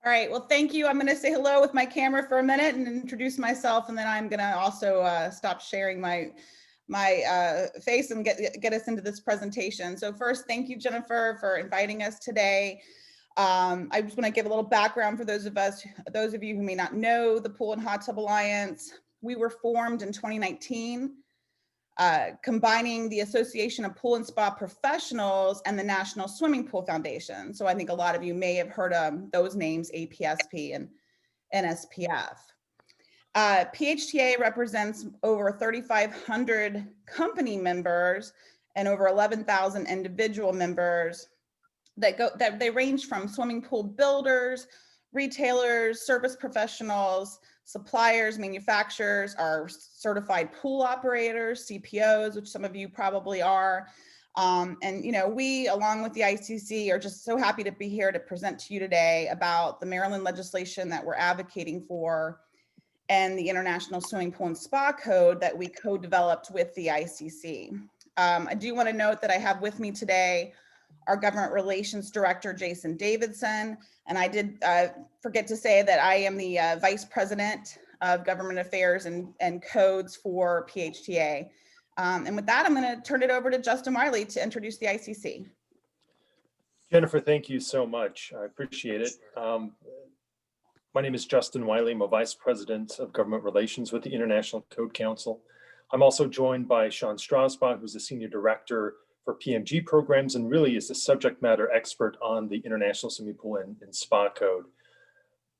All right, well, thank you. I'm going to say hello with my camera for a minute and introduce myself, and then I'm going to also stop sharing my face and get us into this presentation. So first, thank you, Jennifer, for inviting us today. I just want to give a little background for those of you who may not know the Pool and Hot Tub Alliance. We were formed in 2019. Combining the Association of Pool and Spa Professionals and the National Swimming Pool Foundation. So I think a lot of you may have heard those names, APSP and NSPF. PHTA represents over 3,500 company members and over 11,000 individual members that they range from swimming pool builders, retailers, service professionals, suppliers, manufacturers, our certified pool operators, CPOs, which some of you probably are. And we, along with the ICC, are just so happy to be here to present to you today about the Maryland legislation that we're advocating for and the International Swimming Pool and Spa Code that we co-developed with the ICC. I do want to note that I have with me today our Government Relations Director, Jason Davidson. And I did forget to say that I am the Vice President of Government Affairs and Codes for PHTA. And with that, I'm going to turn it over to Justin Wiley to introduce the ICC. Jennifer, thank you so much. I appreciate it. My name is Justin Wiley. I'm a Vice President of Government Relations with the International Code Council. I'm also joined by Sean Strasbach, who's a Senior Director for PMG programs and really is a subject matter expert on the International Swimming Pool and Spa Code.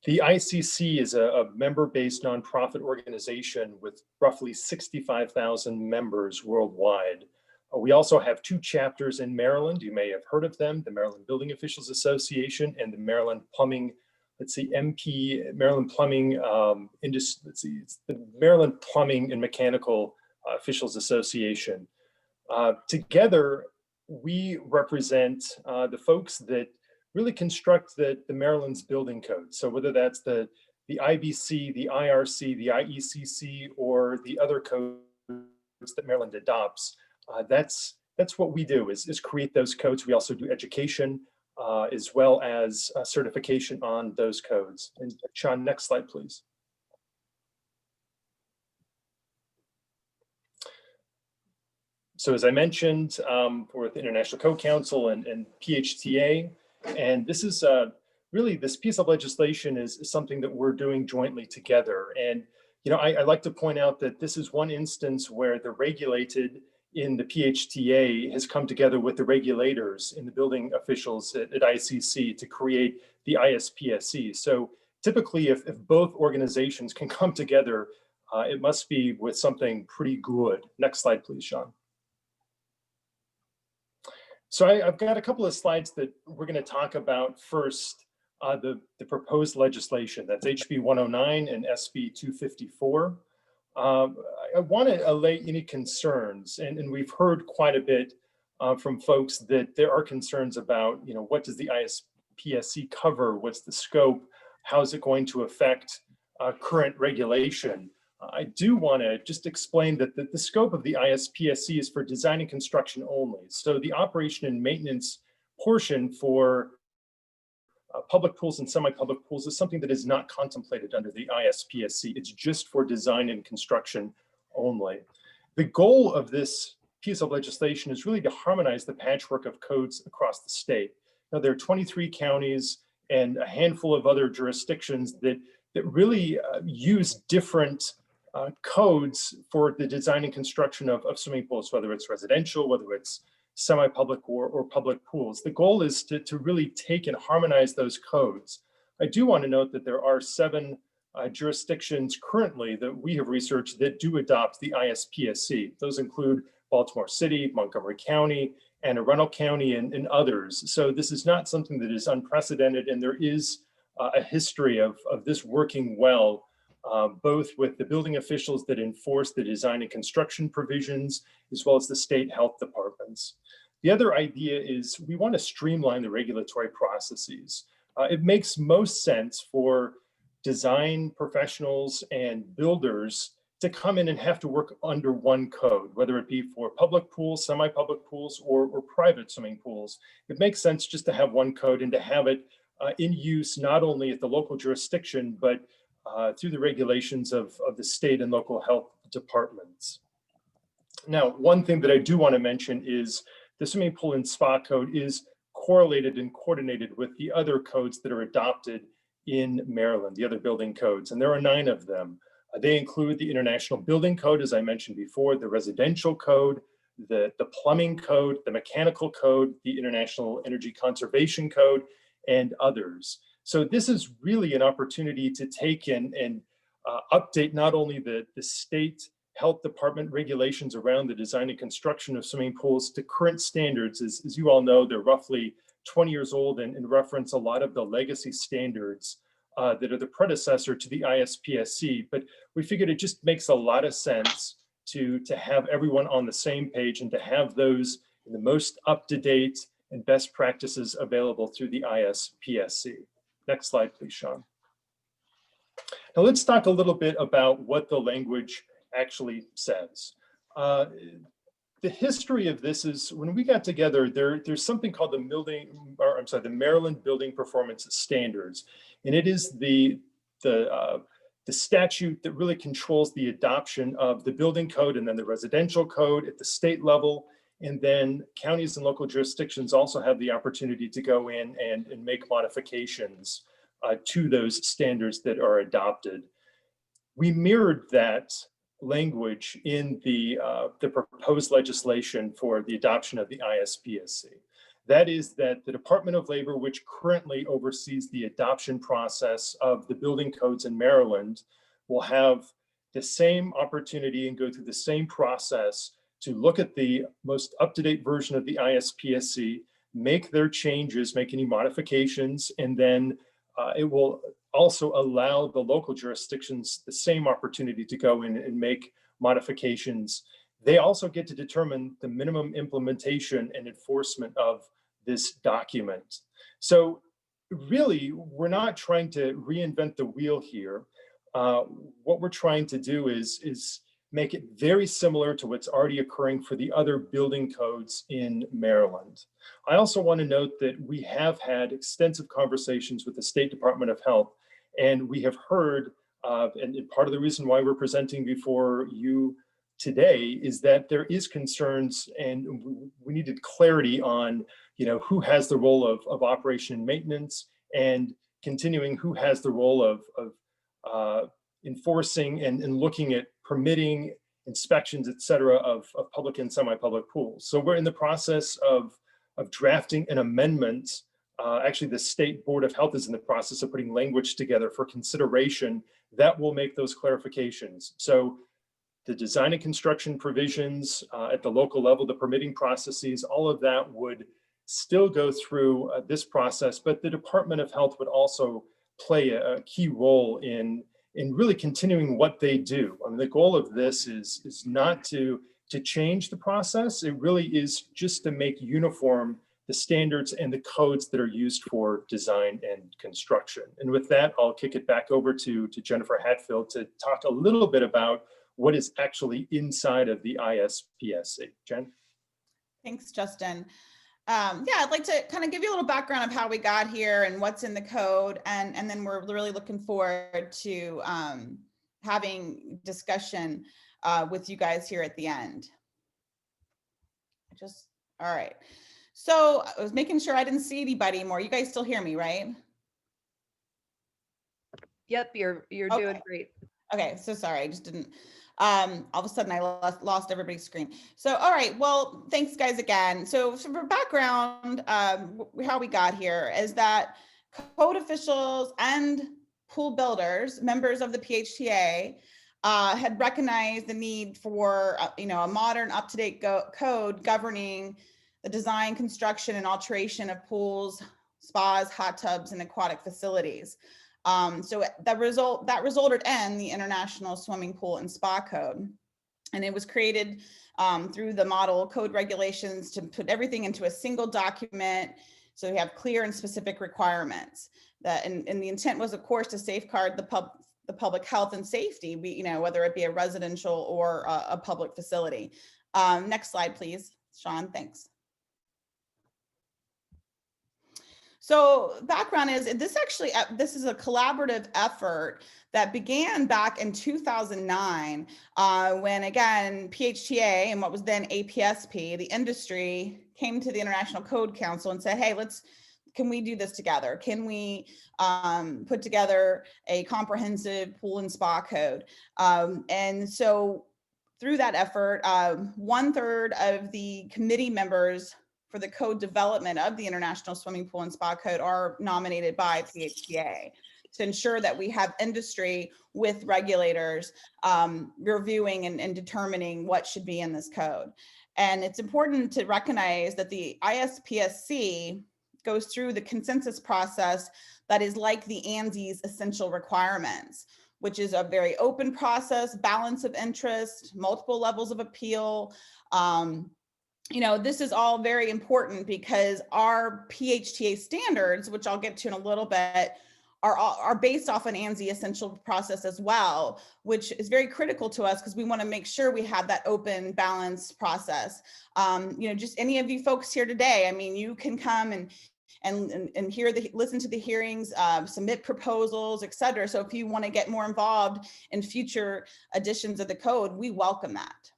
The ICC is a member-based nonprofit organization with roughly 65,000 members worldwide. We also have two chapters in Maryland. You may have heard of them, the Maryland Building Officials Association and the Maryland Plumbing, Maryland Plumbing it's the Maryland Plumbing and Mechanical Officials Association. Together, we represent the folks that really construct the Maryland's building code. So whether that's the IBC, the IRC, the IECC, or the other codes that Maryland adopts, that's what we do is create those codes. We also do education as well as certification on those codes. And Sean, next slide, please. So as I mentioned, we're with the International Code Council and PHTA, and this is really, this piece of legislation is something that we're doing jointly together. And I like to point out that this is one instance where the regulated in the PHTA has come together with the regulators in the building officials at ICC to create the ISPSC. So typically, if both organizations can come together, it must be with something pretty good. Next slide, please, Sean. So I've got a couple of slides that we're going to talk about first, the proposed legislation. That's HB 109 and SB 254. I want to allay any concerns, and we've heard quite a bit from folks that there are concerns about, what does the ISPSC cover? What's the scope? How is it going to affect current regulation? I do want to just explain that the scope of the ISPSC is for design and construction only. So the operation and maintenance portion for public pools and semi-public pools is something that is not contemplated under the ISPSC. It's just for design and construction only. The goal of this piece of legislation is really to harmonize the patchwork of codes across the state. Now, there are 23 counties and a handful of other jurisdictions that really use different codes for the design and construction of swimming pools, whether it's residential, whether it's semi-public or public pools. The goal is to really take and harmonize those codes. I do want to note that there are 7 jurisdictions currently that we have researched that do adopt the ISPSC. Those include Baltimore City, Montgomery County, Anne Arundel County, and others. So this is not something that is unprecedented, and there is a history of this working well, both with the building officials that enforce the design and construction provisions, as well as the state health departments. The other idea is we want to streamline the regulatory processes. It makes most sense for design professionals and builders to come in and have to work under one code, whether it be for public pools, semi-public pools, or private swimming pools. It makes sense just to have one code and to have it in use not only at the local jurisdiction, but through the regulations of the state and local health departments. Now, one thing that I do want to mention is the swimming pool and spa code is correlated and coordinated with the other codes that are adopted in Maryland, the other building codes, and there are 9 of them. They include the International Building Code, as I mentioned before, the Residential Code, the Plumbing Code, the Mechanical Code, the International Energy Conservation Code, and others. So this is really an opportunity to take in and update not only the state health department regulations around the design and construction of swimming pools to current standards. As you all know, they're roughly 20 years old and reference a lot of the legacy standards that are the predecessor to the ISPSC. But we figured it just makes a lot of sense to have everyone on the same page and to have those in the most up-to-date and best practices available through the ISPSC. Next slide, please, Sean. Now let's talk a little bit about what the language actually says. The history of this is when we got together, there's something called the Maryland Building Performance Standards, and it is the statute that really controls the adoption of the building code and then the residential code at the state level, and then counties and local jurisdictions also have the opportunity to go in and make modifications to those standards that are adopted. We mirrored that language in the proposed legislation for the adoption of the ISPSC. That is that the Department of Labor, which currently oversees the adoption process of the building codes in Maryland, will have the same opportunity and go through the same process to look at the most up-to-date version of the ISPSC, make their changes, make any modifications, and then it will also allow the local jurisdictions the same opportunity to go in and make modifications. They also get to determine the minimum implementation and enforcement of this document. So really, we're not trying to reinvent the wheel here. What we're trying to do is make it very similar to what's already occurring for the other building codes in Maryland. I also want to note that we have had extensive conversations with the State Department of Health, and we have heard, and part of the reason why we're presenting before you today is that there is concerns and we needed clarity on, who has the role of operation and maintenance, and continuing who has the role of enforcing and looking at permitting inspections, et cetera, of public and semi-public pools. So we're in the process of drafting an amendment. Actually, the State Board of Health is in the process of putting language together for consideration that will make those clarifications. So the design and construction provisions at the local level, the permitting processes, all of that would still go through this process, but the Department of Health would also play a key role in really continuing what they do. I mean, the goal of this is not to change the process. It really is just to make uniform the standards and the codes that are used for design and construction. And with that, I'll kick it back over to Jennifer Hatfield to talk a little bit about what is actually inside of the ISPSC. Jen? Thanks, Justin. I'd like to kind of give you a little background of how we got here and what's in the code, and then we're really looking forward to having discussion with you guys here at the end. All right. So I was making sure I didn't see anybody anymore. You guys still hear me, right? Yep, you're Okay. doing great. Okay, so sorry, I just didn't, all of a sudden I lost everybody's screen. So, all right, well, thanks guys again. So for background, how we got here is that code officials and pool builders, members of the PHTA, had recognized the need for, a modern up-to-date code governing the design, construction, and alteration of pools, spas, hot tubs, and aquatic facilities. So that resulted in the International Swimming Pool and Spa Code. And it was created through the model code regulations to put everything into a single document. So we have clear and specific requirements and the intent was, of course, to safeguard the public health and safety, whether it be a residential or a public facility. Next slide, please, Sean, thanks. So background is this actually, this is a collaborative effort that began back in 2009 when, again, PHTA and what was then APSP, the industry, came to the International Code Council and said, hey, can we do this together? Can we put together a comprehensive pool and spa code? And so through that effort, 1/3 of the committee members for the code development of the International Swimming Pool and Spa Code are nominated by PHTA to ensure that we have industry with regulators reviewing and determining what should be in this code. And it's important to recognize that the ISPSC goes through the consensus process that is like the ANSI's essential requirements, which is a very open process, balance of interest, multiple levels of appeal. You know, this is all very important because our PHTA standards, which I'll get to in a little bit, are based off an ANSI essential process as well, which is very critical to us because we want to make sure we have that open, balanced process. You know, just any of you folks here today, I mean, you can come and listen to the hearings, submit proposals, et cetera. So if you want to get more involved in future editions of the code, we welcome that.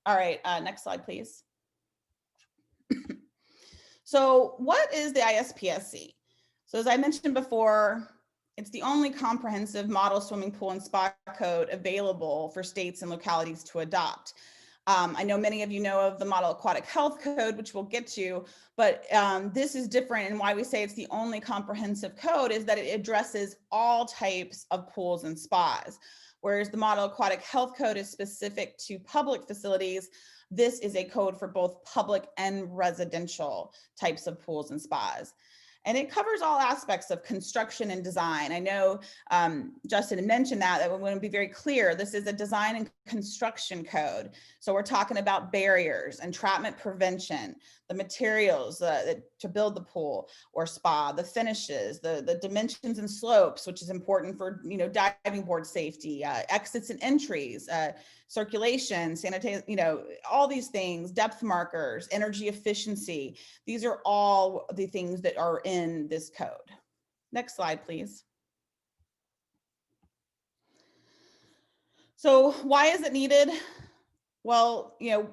All right, next slide, please. So what is the ISPSC? So as I mentioned before, it's the only comprehensive model swimming pool and spa code available for states and localities to adopt. I know many of you know of the Model Aquatic Health Code, which we'll get to, but this is different, and why we say it's the only comprehensive code is that it addresses all types of pools and spas. Whereas the Model Aquatic Health Code is specific to public facilities, this is a code for both public and residential types of pools and spas. And it covers all aspects of construction and design. I know Justin had mentioned that we want to be very clear. This is a design and construction code. So we're talking about barriers, entrapment prevention, the materials to build the pool or spa, the finishes, the dimensions and slopes, which is important for, you know, diving board safety, exits and entries, circulation, sanitation, you know, all these things, depth markers, energy efficiency. These are all the things that are in this code. Next slide, please. So why is it needed? Well, you know,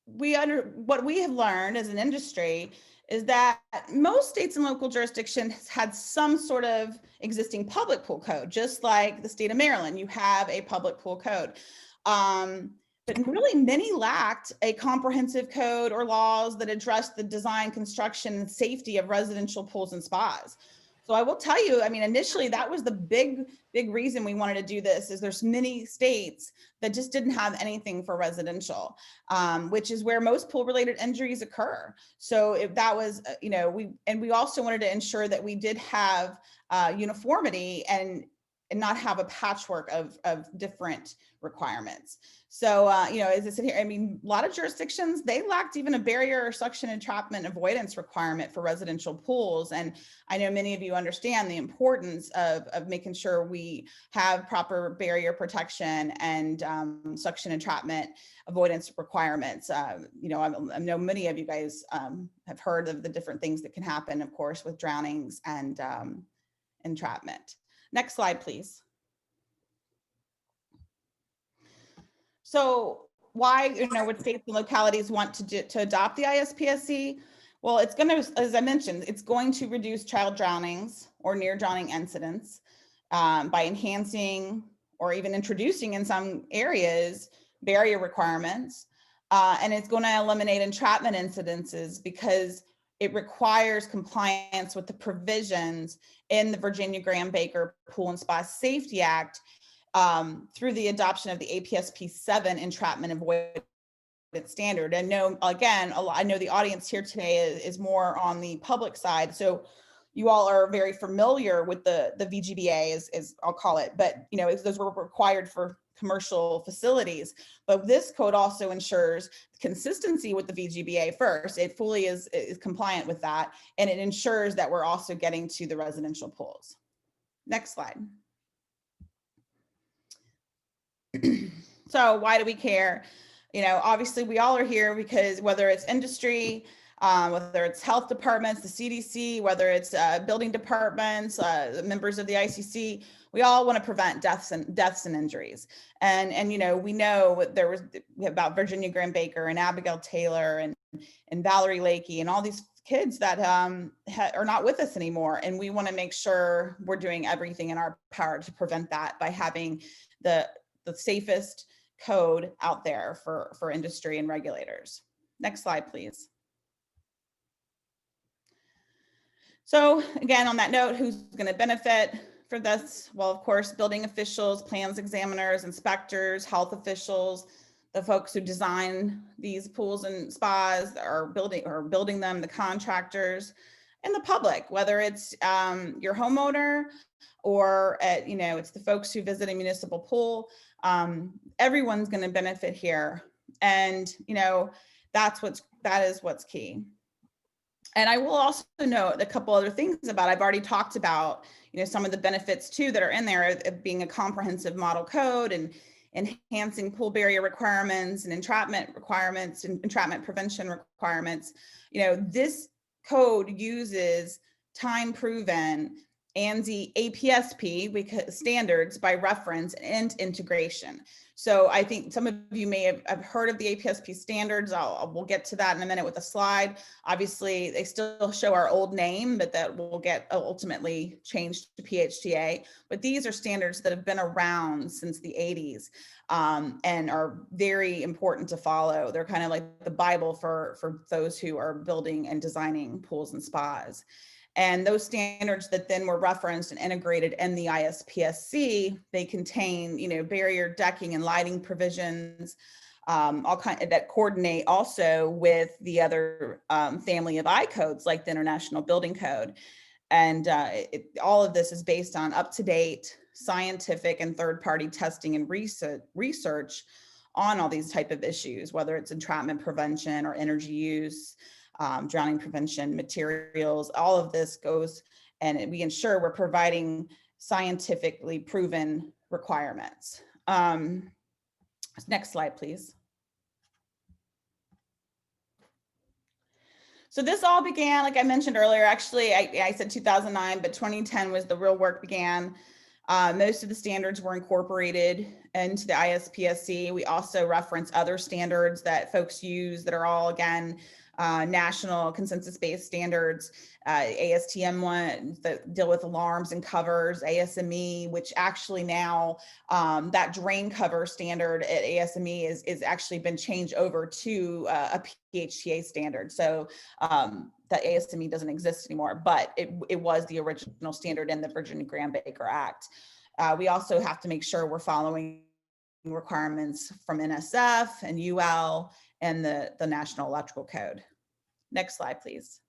what we have learned as an industry is that most states and local jurisdictions had some sort of existing public pool code, just like the state of Maryland, you have a public pool code. But really many lacked a comprehensive code or laws that address the design, construction, and safety of residential pools and spas. So I will tell you, I mean, initially that was the big reason we wanted to do this is there's many states that just didn't have anything for residential, which is where most pool related injuries occur. So if that was, you know, we also wanted to ensure that we did have uniformity and not have a patchwork of different requirements. So, you know, as I said here, I mean, a lot of jurisdictions, they lacked even a barrier or suction entrapment avoidance requirement for residential pools. And I know many of you understand the importance of making sure we have proper barrier protection and suction entrapment avoidance requirements. You know, I know many of you guys have heard of the different things that can happen, of course, with drownings and entrapment. Next slide, please. So why, you know, would states and localities want to adopt the ISPSC? Well, it's going to, as I mentioned, it's going to reduce child drownings or near drowning incidents by enhancing or even introducing in some areas barrier requirements. And it's going to eliminate entrapment incidences because it requires compliance with the provisions in the Virginia Graham-Baker Pool and Spa Safety Act through the adoption of the APSP 7 entrapment avoidance standard. And no, again, I know the audience here today is more on the public side. So you all are very familiar with the VGBA, as I'll call it, but you know, those were required for commercial facilities. But this code also ensures consistency with the VGBA first. It fully is compliant with that. And it ensures that we're also getting to the residential pools. Next slide. So why do we care? You know, obviously we all are here because whether it's industry, whether it's health departments, the CDC, whether it's building departments, members of the ICC. We all want to prevent deaths and injuries. And you know, we know there was about Virginia Graham Baker and Abigail Taylor and Valerie Lakey and all these kids that are not with us anymore. And we want to make sure we're doing everything in our power to prevent that by having the safest code out there for industry and regulators. Next slide, please. So again, on that note, who's going to benefit for this? Well, of course, building officials, plans examiners, inspectors, health officials, the folks who design these pools and spas are building them, the contractors, and the public, whether it's your homeowner or you know, it's the folks who visit a municipal pool. Everyone's going to benefit here, and you know, that is what's key. And I will also note a couple other things about, I've already talked about, you know, some of the benefits too that are in there of being a comprehensive model code and enhancing pool barrier requirements and entrapment requirements and entrapment prevention requirements. You know, this code uses time proven ANSI APSP standards by reference and integration. So I think some of you may have heard of the APSP standards. We'll get to that in a minute with a slide. Obviously, they still show our old name, but that will get ultimately changed to PHTA. But these are standards that have been around since the 80s and are very important to follow. They're kind of like the Bible for those who are building and designing pools and spas. And those standards that then were referenced and integrated in the ISPSC, they contain, you know, barrier decking and lighting provisions, all kind that coordinate also with the other family of I codes like the International Building Code. And all of this is based on up-to-date scientific and third-party testing and research on all these type of issues, whether it's entrapment prevention or energy use, drowning prevention, materials, all of this goes, and we ensure we're providing scientifically proven requirements. Next slide, please. So this all began, like I mentioned earlier, actually, I said 2009, but 2010 was the real work began. Most of the standards were incorporated into the ISPSC. We also reference other standards that folks use that are all, again, national consensus-based standards, ASTM one that deal with alarms and covers, ASME, which actually now that drain cover standard at ASME is actually been changed over to a PHTA standard. So that ASME doesn't exist anymore, but it was the original standard in the Virginia Graham Baker Act. We also have to make sure we're following requirements from NSF and UL and the National Electrical Code. Next slide, please.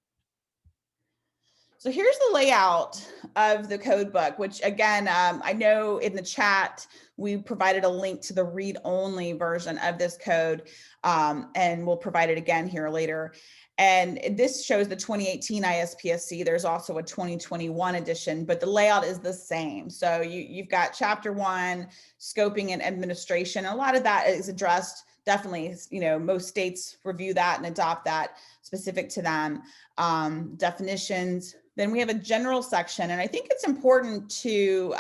So here's the layout of the code book, which again, I know in the chat, we provided a link to the read-only version of this code, and we'll provide it again here later. And this shows the 2018 ISPSC. There's also a 2021 edition, but the layout is the same. So you've got chapter 1, scoping and administration. A lot of that is addressed. Definitely, you know, most states review that and adopt that specific to them. Definitions. Then we have a general section, and I think it's important to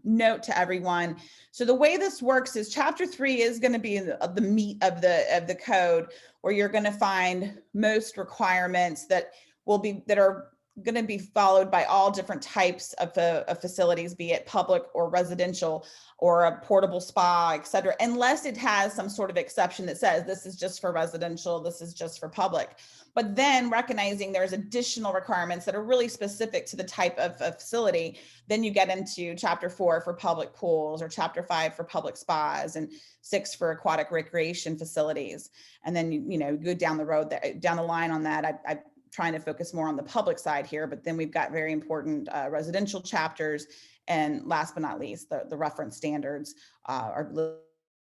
note to everyone. So the way this works is chapter 3 is going to be the meat of the code, where you're going to find most requirements that are going to be followed by all different types of facilities, be it public or residential or a portable spa, et cetera, unless it has some sort of exception that says this is just for residential, this is just for public. But then recognizing there's additional requirements that are really specific to the type of facility, then you get into chapter 4 for public pools, or chapter 5 for public spas, and 6 for aquatic recreation facilities. And then you know, go down the road, down the line on that. I'm trying to focus more on the public side here, but then we've got very important residential chapters. And last but not least, the reference standards are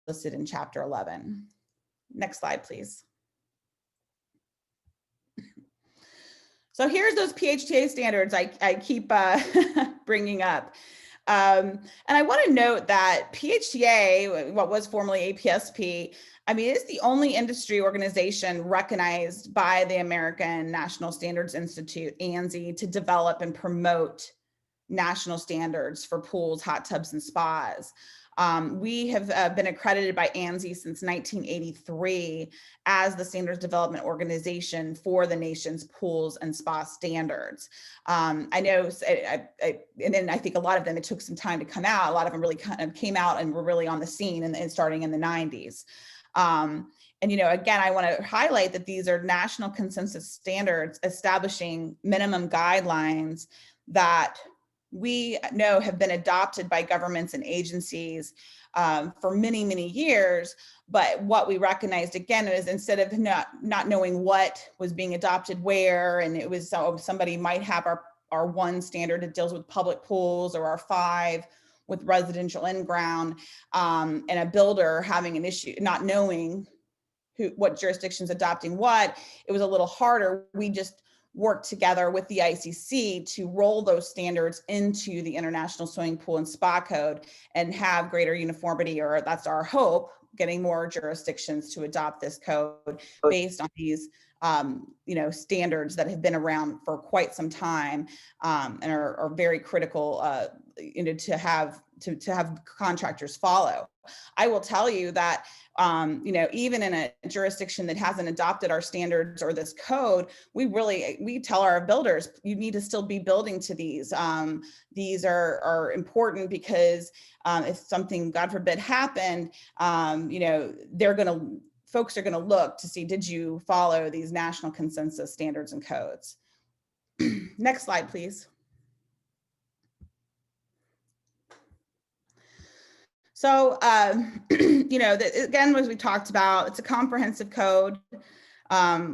listed in chapter 11. Next slide, please. So here's those PHTA standards I keep bringing up. And I want to note that PHTA, what was formerly APSP, I mean, it's the only industry organization recognized by the American National Standards Institute, ANSI, to develop and promote national standards for pools, hot tubs, and spas. We have been accredited by ANSI since 1983 as the standards development organization for the nation's pools and spa standards. I know, and then I think a lot of them, it took some time to come out. A lot of them really kind of came out and were really on the scene and starting in the 90s. And, you know, again, I want to highlight that these are national consensus standards establishing minimum guidelines that we know have been adopted by governments and agencies for many, many years. But what we recognized again is instead of not knowing what was being adopted where, and it was somebody might have our one standard that deals with public pools, or our 5 with residential in-ground, and a builder having an issue not knowing what jurisdiction's adopting what, it was a little harder. We just work together with the ICC to roll those standards into the International Swimming Pool and Spa Code and have greater uniformity, or that's our hope, getting more jurisdictions to adopt this code based on these you know, standards that have been around for quite some time and are very critical you know, to have contractors follow. I will tell you that you know, even in a jurisdiction that hasn't adopted our standards or this code, we tell our builders, you need to still be building to these. These are important because if something, God forbid, happened, you know, folks are going to look to see, did you follow these national consensus standards and codes? Next slide, please. So, you know, again, as we talked about, it's a comprehensive code.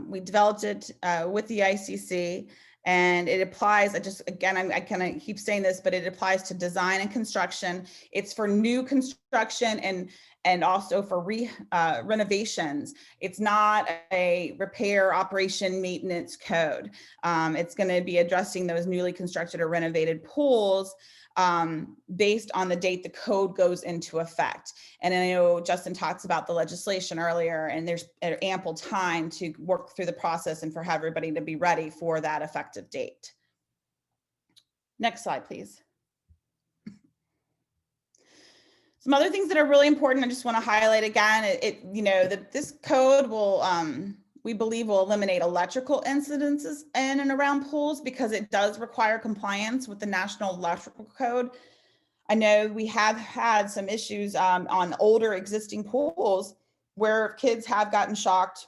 We developed it with the ICC, and it applies, I kind of keep saying this, but it applies to design and construction. It's for new construction and also for renovations. It's not a repair, operation, maintenance code. It's going to be addressing those newly constructed or renovated pools based on the date the code goes into effect. And I know Justin talks about the legislation earlier, and there's ample time to work through the process and for everybody to be ready for that effective date. Next slide, please. Some other things that are really important, I just want to highlight again, you know, that this code will, we believe, will eliminate electrical incidences in and around pools because it does require compliance with the National Electrical Code. I know we have had some issues on older existing pools where kids have gotten shocked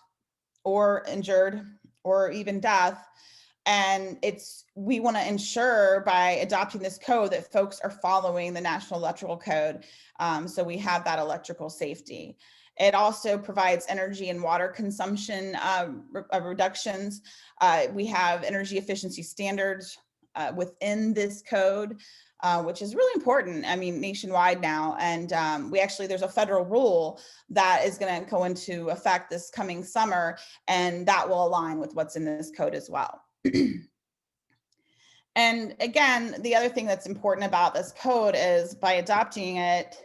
or injured or even death. And we want to ensure by adopting this code that folks are following the National Electrical Code. So we have that electrical safety. It also provides energy and water consumption reductions. We have energy efficiency standards within this code, which is really important, I mean, nationwide now. And there's a federal rule that is going to go into effect this coming summer, and that will align with what's in this code as well. And again, the other thing that's important about this code is by adopting it,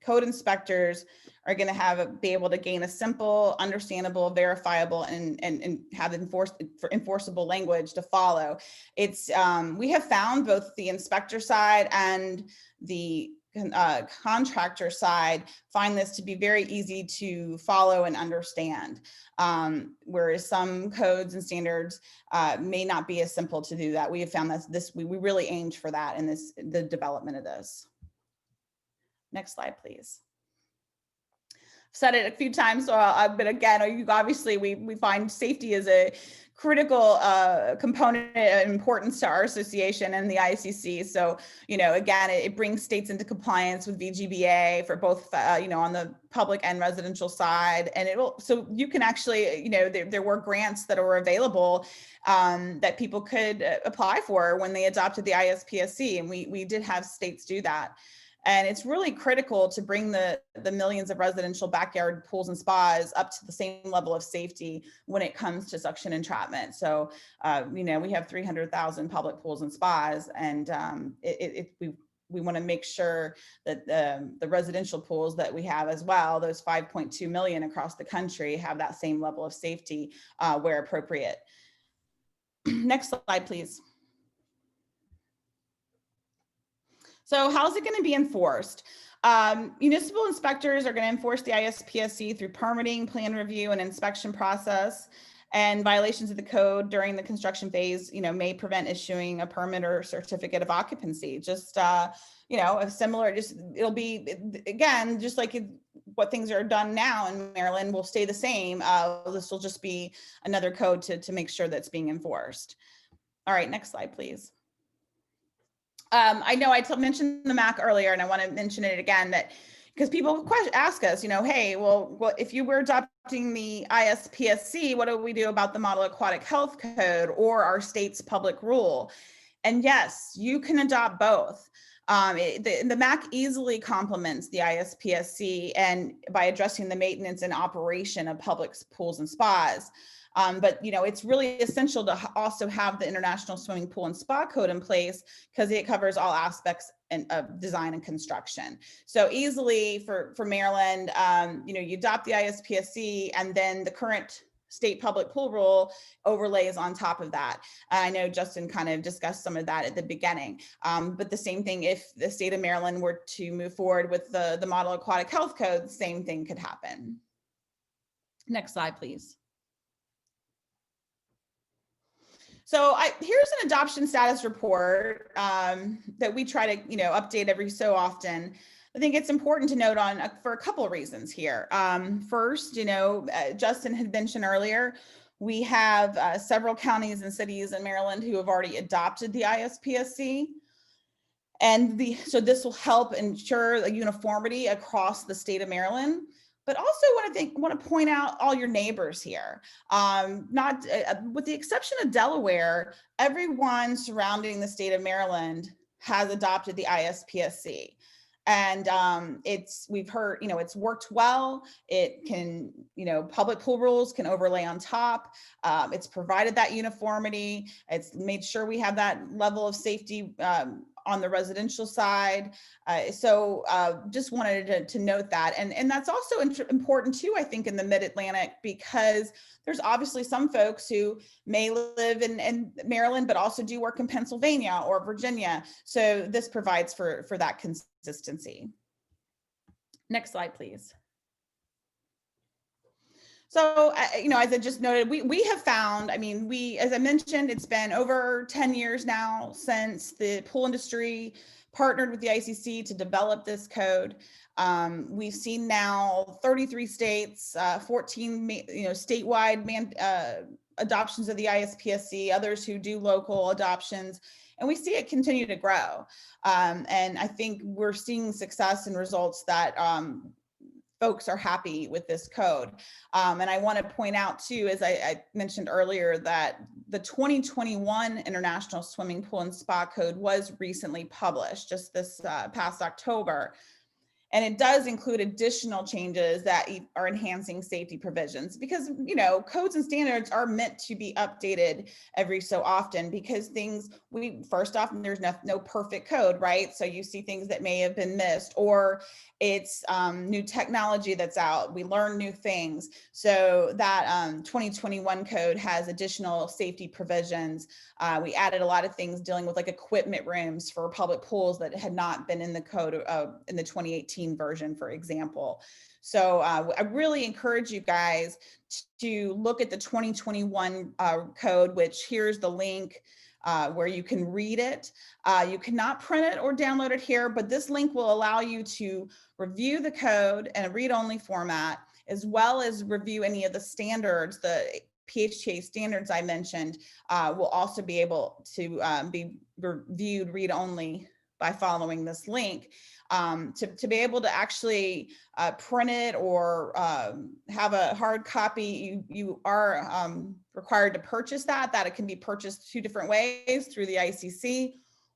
code inspectors are going to be able to gain a simple, understandable, verifiable, and have enforceable language to follow. We have found both the inspector side and the contractor side find this to be very easy to follow and understand, whereas some codes and standards may not be as simple to do that. We have found that we really aimed for that in the development of this. Next slide, please. I've said it a few times, but again, obviously we find safety as a critical component and importance to our association and the ICC. So, you know, again, it brings states into compliance with VGBA for both, you know, on the public and residential side. And so you can actually, you know, there were grants that were available that people could apply for when they adopted the ISPSC. And we did have states do that. And it's really critical to bring the millions of residential backyard pools and spas up to the same level of safety when it comes to suction entrapment. So, you know, we have 300,000 public pools and spas, and we want to make sure that the residential pools that we have as well, those 5.2 million across the country, have that same level of safety where appropriate. Next slide, please. So how's it going to be enforced? Municipal inspectors are going to enforce the ISPSC through permitting, plan review, and inspection process. And violations of the code during the construction phase, may prevent issuing a permit or certificate of occupancy. Just, a similar, it'll be, again, just like what things are done now in Maryland will stay the same. This will just be another code to make sure that's being enforced. All right, next slide, please. I know I mentioned the MAC earlier, and I want to mention it again, that because people ask us, hey, well, if you were adopting the ISPSC, what do we do about the Model Aquatic Health Code or our state's public rule? And yes, you can adopt both. The MAC easily complements the ISPSC and by addressing the maintenance and operation of public pools and spas. But it's really essential to also have the International Swimming Pool and Spa Code in place because it covers all aspects of design and construction. So easily for Maryland, you adopt the ISPSC and then the current state public pool rule overlays on top of that. I know Justin kind of discussed some of that at the beginning, but the same thing if the state of Maryland were to move forward with the Model Aquatic Health Code, the same thing could happen. Next slide, please. So here's an adoption status report that we try to, update every so often. I think it's important to note on for a couple of reasons here. First, Justin had mentioned earlier, we have several counties and cities in Maryland who have already adopted the ISPSC. And so this will help ensure a uniformity across the state of Maryland. But also want to point out all your neighbors here. Not with the exception of Delaware, everyone surrounding the state of Maryland has adopted the ISPSC. And we've heard, it's worked well. It can, public pool rules can overlay on top. It's provided that uniformity. It's made sure we have that level of safety on the residential side. So just wanted to note that. And that's also important too, I think, in the Mid-Atlantic, because there's obviously some folks who may live in Maryland, but also do work in Pennsylvania or Virginia. So this provides for that consistency. Next slide, please. So, as I just noted, we have found, as I mentioned, it's been over 10 years now since the pool industry partnered with the ICC to develop this code. We've seen now 33 states, 14, statewide adoptions of the ISPSC, others who do local adoptions, and we see it continue to grow. And I think we're seeing success and results that folks are happy with this code. And I want to point out too, as I mentioned earlier, that the 2021 International Swimming Pool and Spa Code was recently published just this past October. And it does include additional changes that are enhancing safety provisions because, codes and standards are meant to be updated every so often because first off, there's no perfect code, right? So you see things that may have been missed or it's new technology that's out. We learn new things. So that 2021 code has additional safety provisions. We added a lot of things dealing with like equipment rooms for public pools that had not been in the code in the 2018 version, for example. So I really encourage you guys to look at the 2021 code, which here's the link where you can read it. You cannot print it or download it here, but this link will allow you to review the code in a read-only format, as well as review any of the standards, the PHTA standards I mentioned will also be able to be reviewed read-only by following this link. To be able to actually print it or have a hard copy, you are required to purchase that it can be purchased two different ways, through the ICC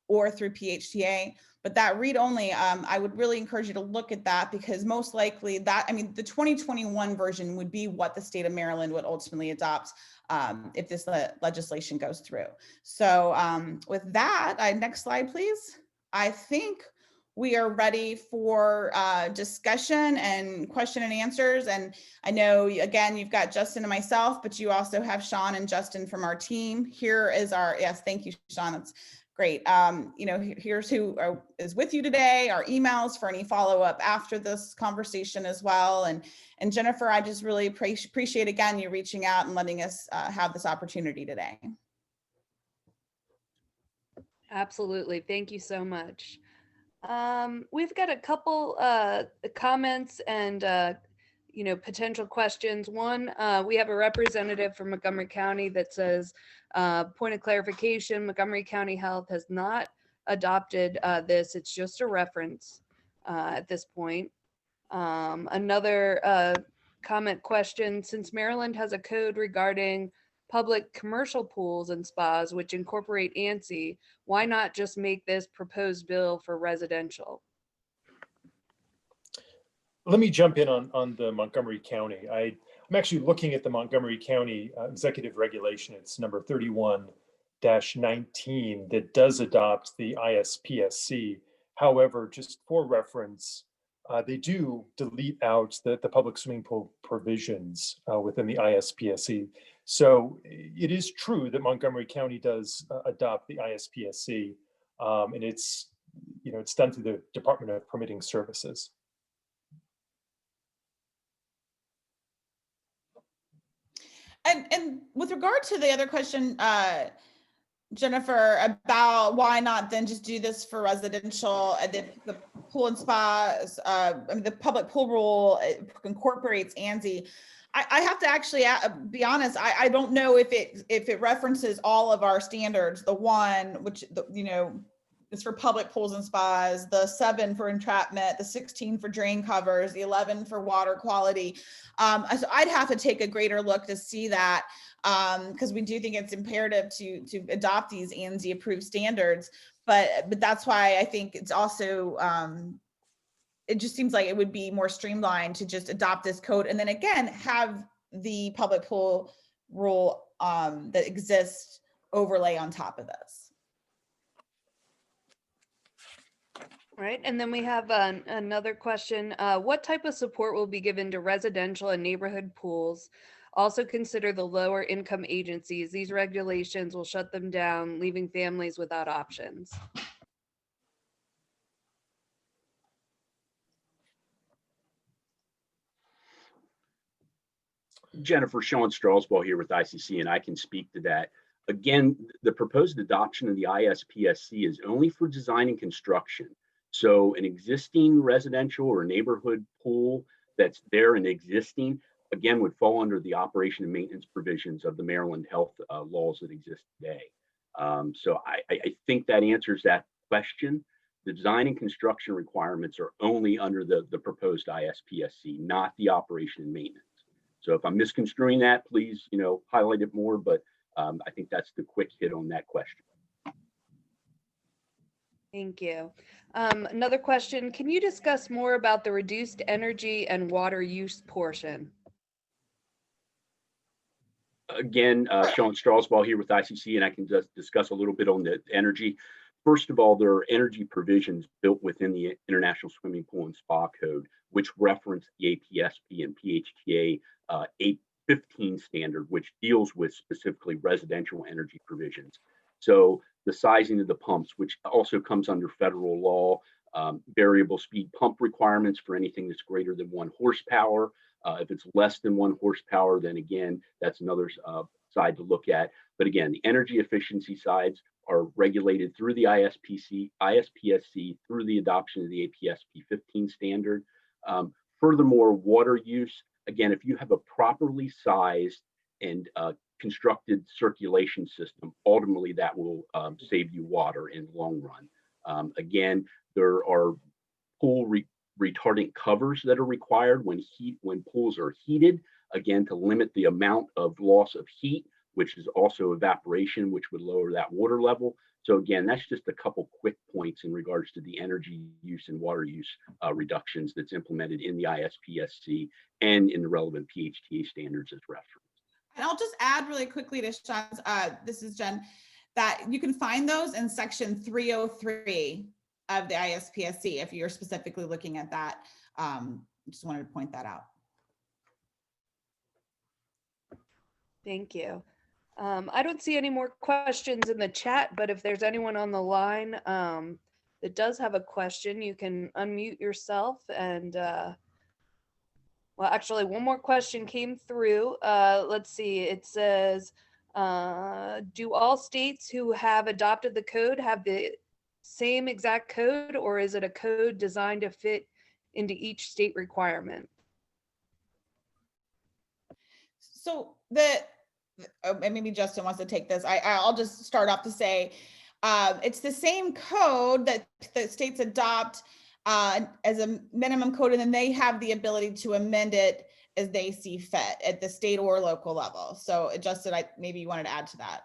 or through PHTA. But that read-only, I would really encourage you to look at that because most likely the 2021 version would be what the state of Maryland would ultimately adopt if this legislation goes through. So with that, next slide, please. I think we are ready for discussion and question and answers. And I know, again, you've got Justin and myself, but you also have Sean and Justin from our team. Here is our, yes, thank you, Sean. That's great. Here's who is with you today, our emails for any follow-up after this conversation as well. And Jennifer, I just really appreciate, again, you reaching out and letting us have this opportunity today. Absolutely. Thank you so much. We've got a couple comments and potential questions. One, we have a representative from Montgomery County that says, point of clarification, Montgomery County Health has not adopted this. It's just a reference at this point. Another comment question, since Maryland has a code regarding public commercial pools and spas which incorporate ANSI, why not just make this proposed bill for residential? Let me jump in on the Montgomery County. I'm actually looking at the Montgomery County executive regulation. It's number 31-19 that does adopt the ISPSC. However, just for reference, they do delete out the public swimming pool provisions within the ISPSC. So it is true that Montgomery County does adopt the ISPSC, and it's done through the Department of Permitting Services. And with regard to the other question, Jennifer, about why not then just do this for residential, and the pool and spas, the public pool rule incorporates ANSI. I have to actually be honest. I don't know if it references all of our standards. The one which is for public pools and spas, the 7 for entrapment, the 16 for drain covers, the 11 for water quality. So I'd have to take a greater look to see that, because we do think it's imperative to adopt these ANSI approved standards. But that's why I think it's also, it just seems like it would be more streamlined to just adopt this code and then again have the public pool rule that exists overlay on top of this. Right, and then we have another question. What type of support will be given to residential and neighborhood pools? Also consider the lower income agencies. These regulations will shut them down, leaving families without options. Jennifer, Sean Strasbaugh here with ICC, and I can speak to that. Again, the proposed adoption of the ISPSC is only for design and construction. So an existing residential or neighborhood pool that's there and existing, again, would fall under the operation and maintenance provisions of the Maryland health laws that exist today. So I think that answers that question. The design and construction requirements are only under the proposed ISPSC, not the operation and maintenance. So if I'm misconstruing that, please, highlight it more, but I think that's the quick hit on that question. Thank you. Another question, can you discuss more about the reduced energy and water use portion? Again, Sean Strasbaugh here with ICC, and I can just discuss a little bit on the energy. First of all, there are energy provisions built within the International Swimming Pool and Spa Code, which reference the APSP and PHTA 815 standard, which deals with specifically residential energy provisions. So the sizing of the pumps, which also comes under federal law, variable speed pump requirements for anything that's greater than 1 horsepower. If it's less than 1 horsepower, then again, that's another side to look at. But again, the energy efficiency sides are regulated through the ISPSC through the adoption of the APSP 15 standard. Furthermore, water use, again, if you have a properly sized and constructed circulation system, ultimately that will save you water in the long run. Again, there are pool retardant covers that are required when pools are heated, again, to limit the amount of loss of heat, which is also evaporation, which would lower that water level. So again, that's just a couple quick points in regards to the energy use and water use reductions that's implemented in the ISPSC and in the relevant PHTA standards as referenced. And I'll just add really quickly to Sean's, this is Jen, that you can find those in section 303 of the ISPSC, if you're specifically looking at that. Just wanted to point that out. Thank you. I don't see any more questions in the chat, but if there's anyone on the line that does have a question, you can unmute yourself and well, actually, one more question came through. Let's see. It says, do all states who have adopted the code have the same exact code, or is it a code designed to fit into each state requirement? So and maybe Justin wants to take this. I'll just start off to say, it's the same code that the states adopt as a minimum code, and then they have the ability to amend it as they see fit at the state or local level. So Justin, maybe you wanted to add to that.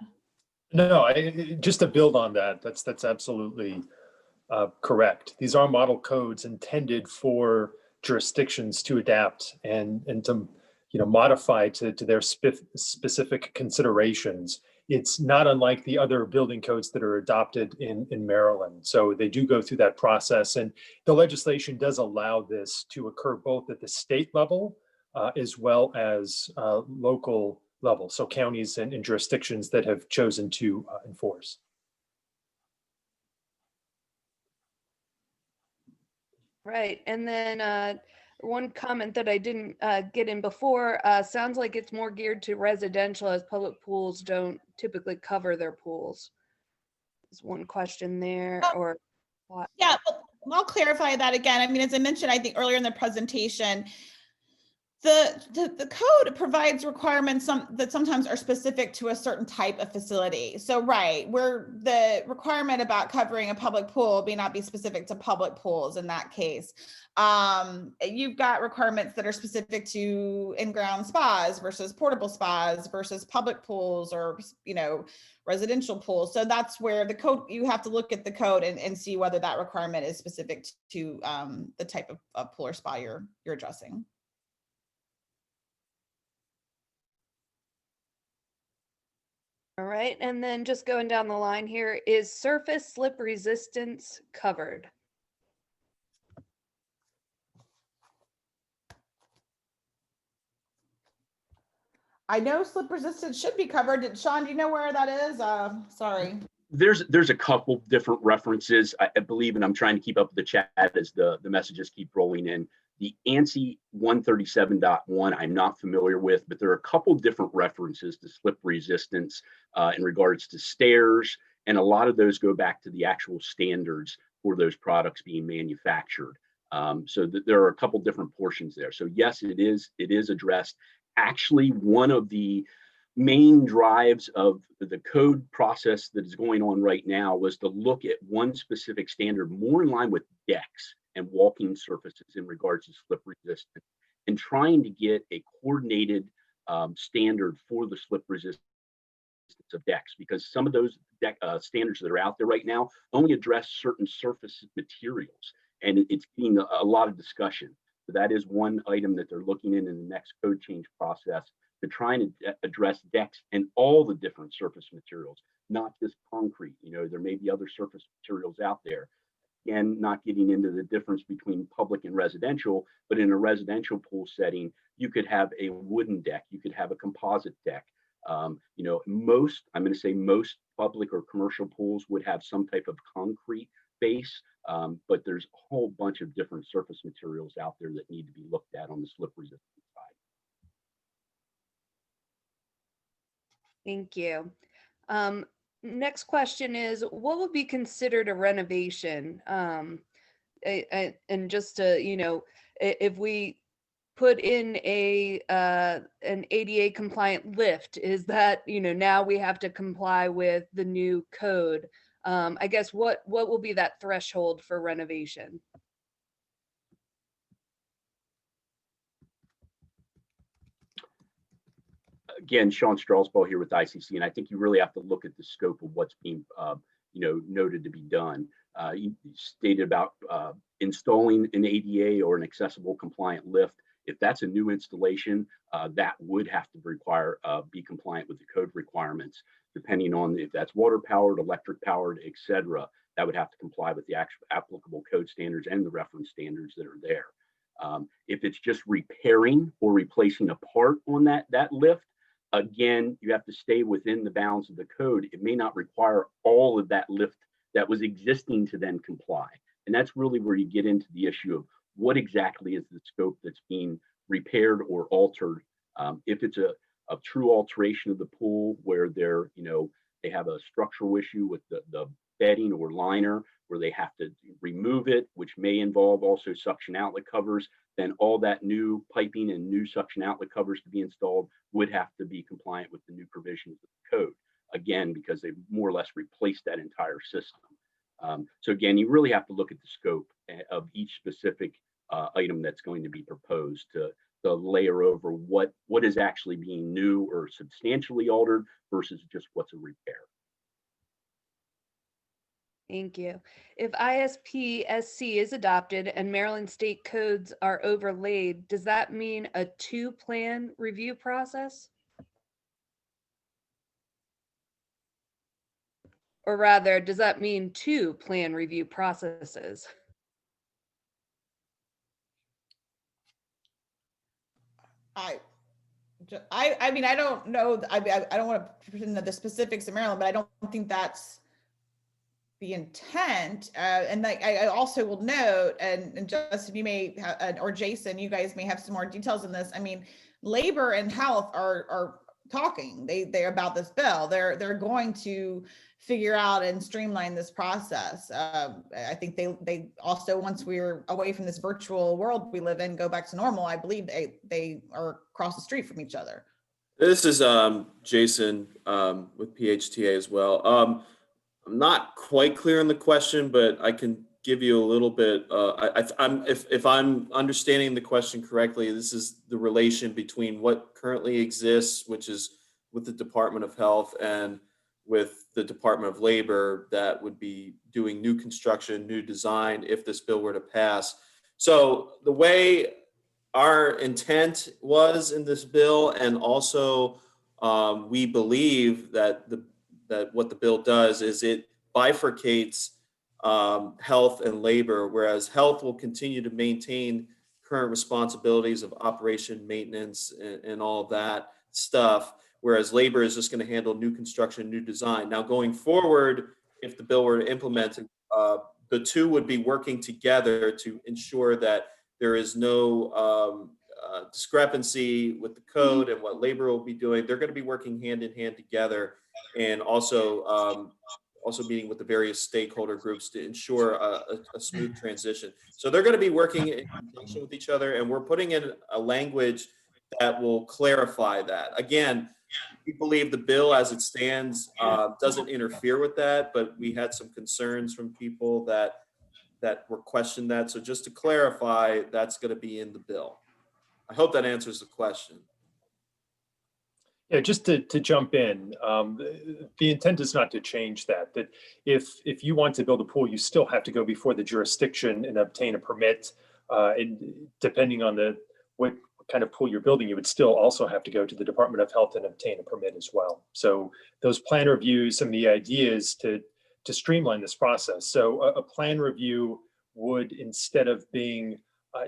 No, just to build on that, that's absolutely correct. These are model codes intended for jurisdictions to adapt and to modify to their specific considerations. It's not unlike the other building codes that are adopted in Maryland. So they do go through that process, and the legislation does allow this to occur both at the state level as well as local level. So counties and jurisdictions that have chosen to enforce. Right. And then one comment that I didn't get in before, sounds like it's more geared to residential, as public pools don't typically cover their pools. There's one question there, or what? Yeah, I'll clarify that again. I mean, as I mentioned, I think earlier in the presentation, the code provides requirements that sometimes are specific to a certain type of facility. So right, where the requirement about covering a public pool may not be specific to public pools in that case. You've got requirements that are specific to in-ground spas versus portable spas versus public pools, or residential pools. So that's where the code, you have to look at the code and see whether that requirement is specific to the type of pool or spa you're addressing. All right, and then just going down the line here, is surface slip resistance covered? I know slip resistance should be covered. Sean, do you know where that is? Sorry. There's a couple different references, I believe, and I'm trying to keep up with the chat as the messages keep rolling in. The ANSI 137.1 I'm not familiar with, but there are a couple different references to slip resistance in regards to stairs, and a lot of those go back to the actual standards for those products being manufactured. So there are a couple different portions there. So yes, it is addressed. Actually, one of the main drives of the code process that is going on right now was to look at one specific standard more in line with decks and walking surfaces in regards to slip resistance, and trying to get a coordinated standard for the slip resistance of decks, because some of those deck standards that are out there right now only address certain surface materials, and it's getting a lot of discussion. So that is one item that they're looking in the next code change process, to try and address decks and all the different surface materials, not just concrete. There may be other surface materials out there. Again, not getting into the difference between public and residential, but in a residential pool setting, you could have a wooden deck, you could have a composite deck. I'm going to say most public or commercial pools would have some type of concrete base, but there's a whole bunch of different surface materials out there that need to be looked at on the slip resistance side. Thank you. Next question is, what would be considered a renovation? And just to, if we put in an ADA compliant lift, is that, now we have to comply with the new code? I guess what will be that threshold for renovation? Again, Sean Strasbaugh here with ICC, and I think you really have to look at the scope of what's being, noted to be done. You stated about installing an ADA or an accessible compliant lift. If that's a new installation, that would have to be compliant with the code requirements, depending on if that's water powered, electric powered, etc. that would have to comply with the actual applicable code standards and the reference standards that are there. If it's just repairing or replacing a part on that lift, again, you have to stay within the bounds of the code. It may not require all of that lift that was existing to then comply. And that's really where you get into the issue of what exactly is the scope that's being repaired or altered. If it's a true alteration of the pool where they have a structural issue with the bedding or liner where they have to remove it, which may involve also suction outlet covers, then all that new piping and new suction outlet covers to be installed would have to be compliant with the new provisions of the code. Again, because they've more or less replaced that entire system. So again, you really have to look at the scope of each specific item that's going to be proposed to layer over what is actually being new or substantially altered versus just what's a repair. Thank you. If ISPSC is adopted and Maryland state codes are overlaid, does that mean a 2-plan review process? Or rather, does that mean 2 plan review processes? I mean, I don't know. I don't want to pretend that the specifics of Maryland, but I don't think that's the intent. And like, I also will note, and Justin, you may have, or Jason, you guys may have some more details on this. I mean, labor and health are talking. They're about this bill. They're going to figure out and streamline this process. I think they also, once we're away from this virtual world we live in, go back to normal, I believe they are across the street from each other. This is Jason with PHTA as well. I'm not quite clear on the question, but I can give you a little bit. If I'm understanding the question correctly, this is the relation between what currently exists, which is with the Department of Health and with the Department of Labor, that would be doing new construction, new design if this bill were to pass. So the way our intent was in this bill, and also we believe that what the bill does is it bifurcates health and labor, whereas health will continue to maintain current responsibilities of operation, maintenance, and all of that stuff, whereas labor is just going to handle new construction, new design. Now, going forward, if the bill were to implement it, the two would be working together to ensure that there is no discrepancy with the code and what labor will be doing. They're going to be working hand in hand together, and also meeting with the various stakeholder groups to ensure a smooth transition. So they're going to be working in conjunction with each other, and we're putting in a language that will clarify that. Again, we believe the bill as it stands doesn't interfere with that, but we had some concerns from people that were questioned that. So just to clarify, that's going to be in the bill. I hope that answers the question. Yeah, just to jump in, the intent is not to change that if you want to build a pool, you still have to go before the jurisdiction and obtain a permit. And depending on what kind of pool you're building, you would still also have to go to the Department of Health and obtain a permit as well. So those plan reviews, and the idea is to streamline this process. So a plan review would, instead of being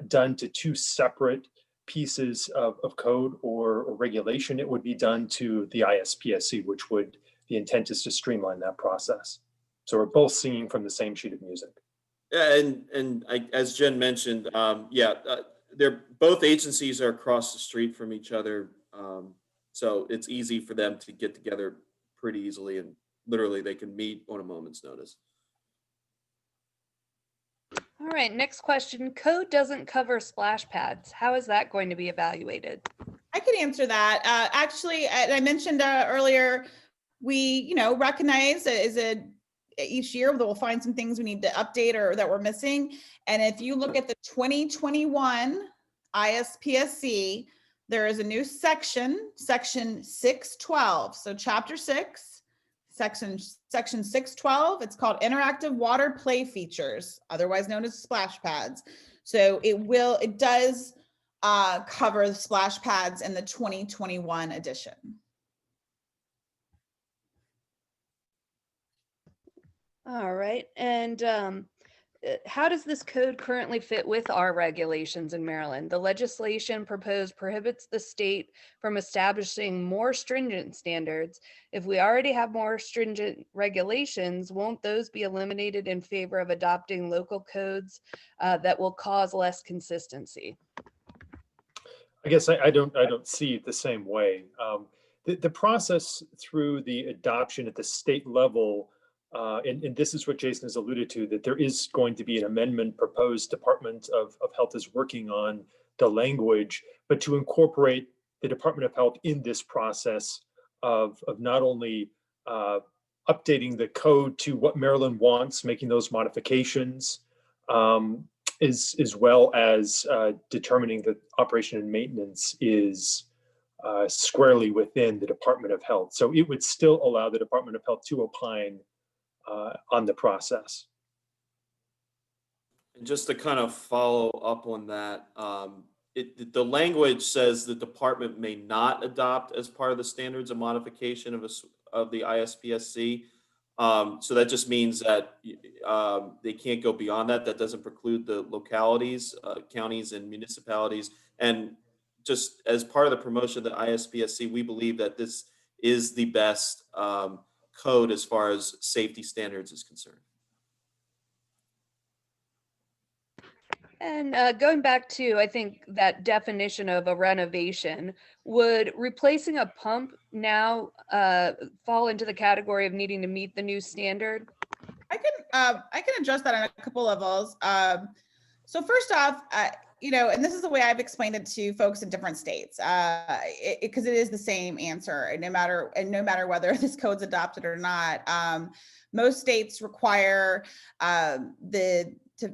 done to 2 separate pieces of code or regulation, it would be done to the ISPSC, which the intent is to streamline that process. So we're both singing from the same sheet of music. Yeah, and as Jen mentioned, they're both agencies are across the street from each other, so it's easy for them to get together pretty easily, and literally they can meet on a moment's notice. All right, next question. Code doesn't cover splash pads. How is that going to be evaluated? I could answer that. Actually, I mentioned earlier, we recognize each year that we'll find some things we need to update or that we're missing. And if you look at the 2021 ISPSC, there is a new section 612. So chapter 6, section 612, it's called interactive water play features, otherwise known as splash pads. So it does cover the splash pads in the 2021 edition. All right. And how does this code currently fit with our regulations in Maryland? The legislation proposed prohibits the state from establishing more stringent standards. If we already have more stringent regulations, won't those be eliminated in favor of adopting local codes that will cause less consistency? I guess I don't see it the same way. The process through the adoption at the state level, and this is what Jason has alluded to, that there is going to be an amendment proposed. Department of Health is working on the language, but to incorporate the Department of Health in this process of not only updating the code to what Maryland wants, making those modifications, as well as determining that operation and maintenance is squarely within the Department of Health. So it would still allow the Department of Health to opine on the process. And just to kind of follow up on that, the language says the department may not adopt as part of the standards a modification of the ISPSC. So that just means that they can't go beyond that. That doesn't preclude the localities, counties and municipalities. And just as part of the promotion of the ISPSC, we believe that this is the best code as far as safety standards is concerned. And going back to, I think, that definition of a renovation, would replacing a pump now fall into the category of needing to meet the new standard? I can address that on a couple levels. So first off, and this is the way I've explained it to folks in different states, because it is the same answer, and no matter whether this code's adopted or not. Most states require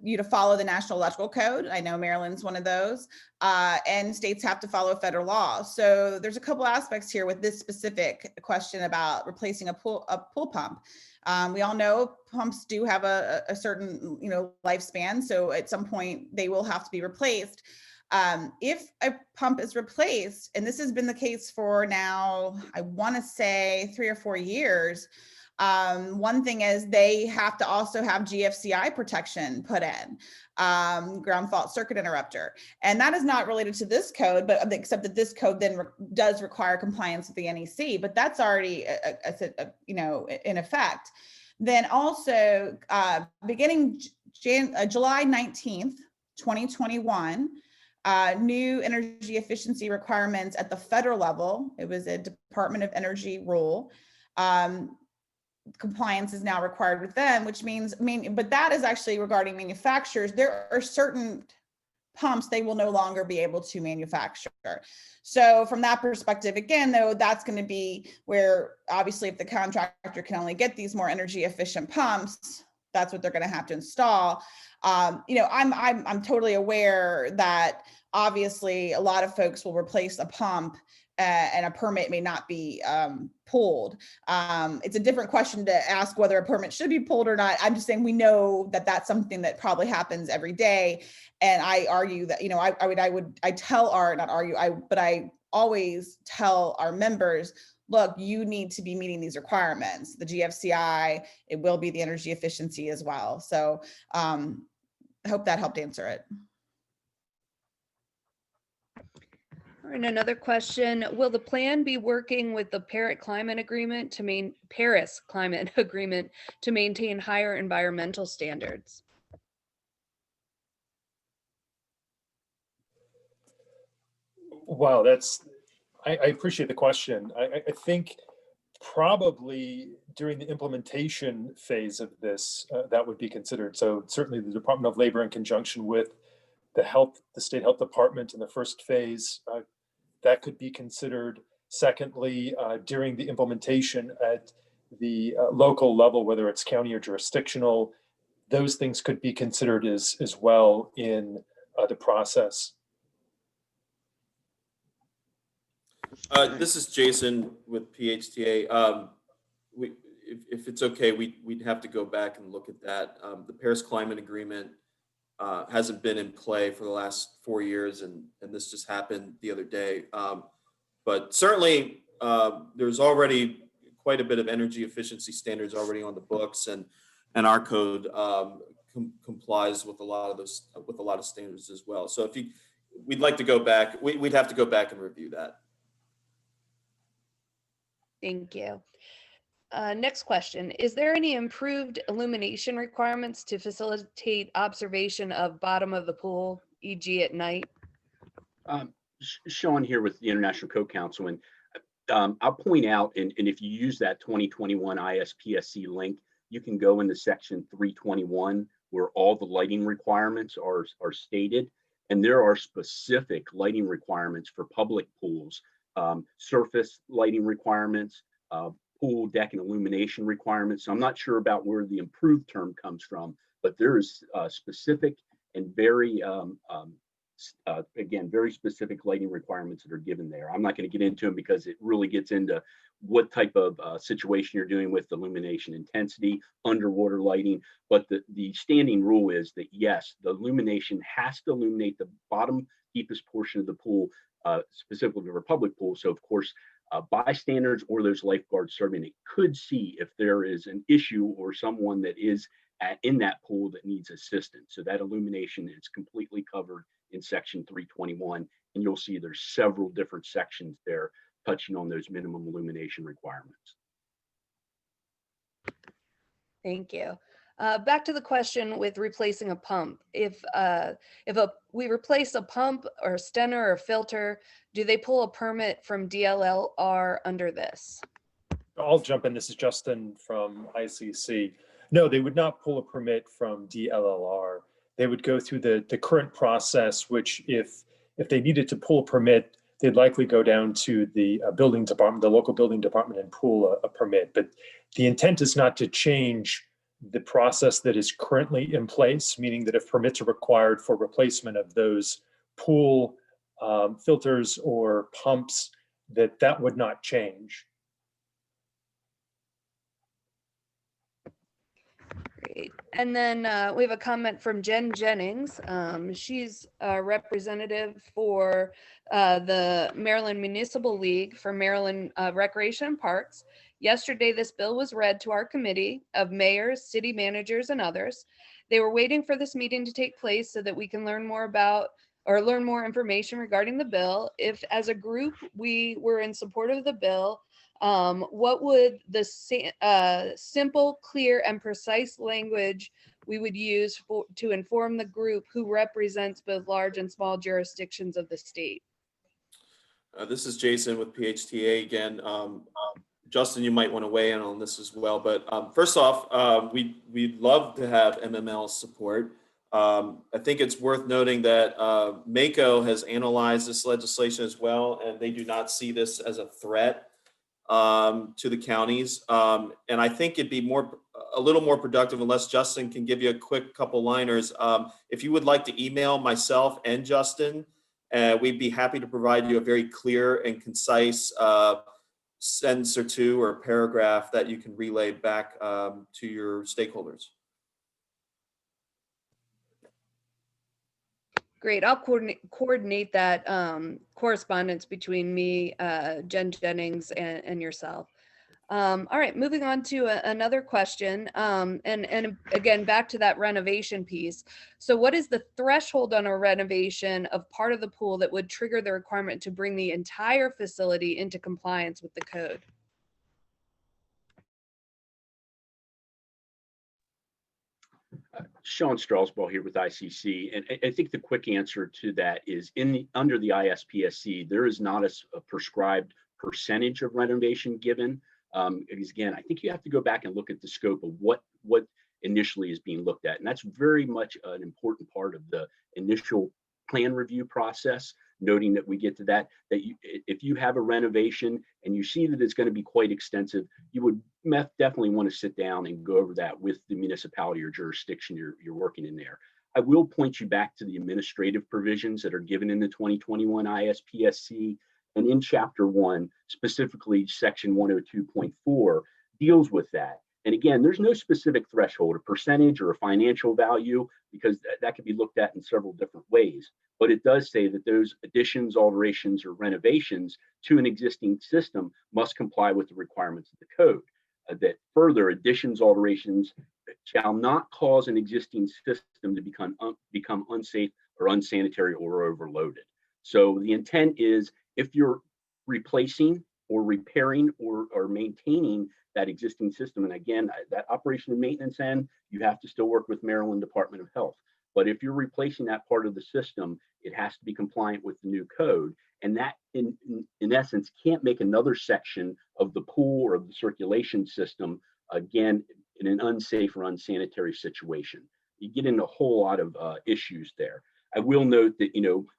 you to follow the National Electrical Code. I know Maryland's one of those, and states have to follow federal law. So there's a couple aspects here with this specific question about replacing a pool pump. We all know pumps do have a certain lifespan, so at some point they will have to be replaced. If a pump is replaced, and this has been the case for now, I want to say 3 or 4 years. One thing is they have to also have GFCI protection put in, ground fault circuit interrupter. And that is not related to this code, but except that this code then does require compliance with the NEC, but that's already, in effect. Then also beginning July 19th, 2021, new energy efficiency requirements at the federal level. It was a Department of Energy rule. Compliance is now required with them, which means, but that is actually regarding manufacturers. There are certain pumps they will no longer be able to manufacture. So from that perspective, again, though, that's going to be where obviously if the contractor can only get these more energy efficient pumps, that's what they're going to have to install. I'm totally aware that obviously a lot of folks will replace a pump and a permit may not be pulled. It's a different question to ask whether a permit should be pulled or not. I'm just saying we know that that's something that probably happens every day. And I argue that, I always tell our members, look, you need to be meeting these requirements. The GFCI, it will be the energy efficiency as well. So I hope that helped answer it. And another question, will the plan be working with the Paris Climate Agreement to maintain higher environmental standards? Wow, I appreciate the question. I think probably during the implementation phase of this, that would be considered. So certainly the Department of Labor in conjunction with the State Health Department in the first phase, that could be considered. Secondly, during the implementation at the local level, whether it's county or jurisdictional, those things could be considered as well in the process. This is Jason with PHTA. If it's okay, we'd have to go back and look at that. The Paris Climate Agreement hasn't been in play for the last 4 years, and this just happened the other day. But certainly, there's already quite a bit of energy efficiency standards already on the books, and and our code complies with a lot of those, with a lot of standards as well. So we'd like to go back, we'd have to go back and review that. Thank you. Next question. Is there any improved illumination requirements to facilitate observation of bottom of the pool, e.g. at night? Sean here with the International Code Council, and I'll point out, and if you use that 2021 ISPSC link, you can go into section 321 where all the lighting requirements are stated, and there are specific lighting requirements for public pools, surface lighting requirements, pool deck and illumination requirements. So I'm not sure about where the improved term comes from, but there is specific and very again, very specific lighting requirements that are given there. I'm not going to get into them because it really gets into what type of situation you're doing with illumination intensity, underwater lighting. But the standing rule is that yes, the illumination has to illuminate the bottom deepest portion of the pool, specifically for a public pool. So of course, bystanders or those lifeguards serving it could see if there is an issue or someone that is in that pool that needs assistance. So that illumination is completely covered in section 321, and you'll see there's several different sections there touching on those minimum illumination requirements. Thank you. Back to the question with replacing a pump. If we replace a pump or a stentor or filter, do they pull a permit from DLLR under this? I'll jump in. This is Justin from ICC. No, they would not pull a permit from DLLR. They would go through the current process, which if they needed to pull a permit, they'd likely go down to the building department, the local building department, and pull a permit. But the intent is not to change the process that is currently in place, meaning that if permits are required for replacement of those pool filters or pumps, that would not change. Great. And then we have a comment from Jen Jennings. She's a representative for the Maryland Municipal League for Maryland Recreation and Parks. Yesterday, this bill was read to our committee of mayors, city managers, and others. They were waiting for this meeting to take place so that we can learn more about or learn more information regarding the bill. If as a group we were in support of the bill, what would the simple, clear, and precise language we would use to inform the group who represents both large and small jurisdictions of the state? This is Jason with PHTA again. Justin, you might want to weigh in on this as well. But first off, we'd love to have MML support. I think it's worth noting that MACO has analyzed this legislation as well, and they do not see this as a threat to the counties. And I think it'd be a little more productive unless Justin can give you a quick couple liners. If you would like to email myself and Justin, we'd be happy to provide you a very clear and concise sentence or two or paragraph that you can relay back to your stakeholders. Great. I'll coordinate that correspondence between me, Jen Jennings, and yourself. All right, moving on to another question. And again, back to that renovation piece. So what is the threshold on a renovation of part of the pool that would trigger the requirement to bring the entire facility into compliance with the code? Sean Strasbaugh here with ICC, and I think the quick answer to that is under the ISPSC, there is not a prescribed percentage of renovation given. Because again, I think you have to go back and look at the scope of what initially is being looked at, and that's very much an important part of the initial plan review process. Noting that we get to that if you have a renovation and you see that it's going to be quite extensive, you would definitely want to sit down and go over that with the municipality or jurisdiction you're working in there. I will point you back to the administrative provisions that are given in the 2021 ISPSC, and in Chapter 1, specifically Section 102.4 deals with that. And again, there's no specific threshold, a percentage or a financial value, because that could be looked at in several different ways. But it does say that those additions, alterations, or renovations to an existing system must comply with the requirements of the code. that further additions, alterations shall not cause an existing system to become unsafe or unsanitary or overloaded. So the intent is, if you're replacing or repairing or maintaining that existing system, and again, that operation and maintenance end, you have to still work with Maryland Department of Health. But if you're replacing that part of the system, it has to be compliant with the new code. And that, in essence, can't make another section of the pool or the circulation system, again, in an unsafe or unsanitary situation. You get into a whole lot of issues there. I will note that,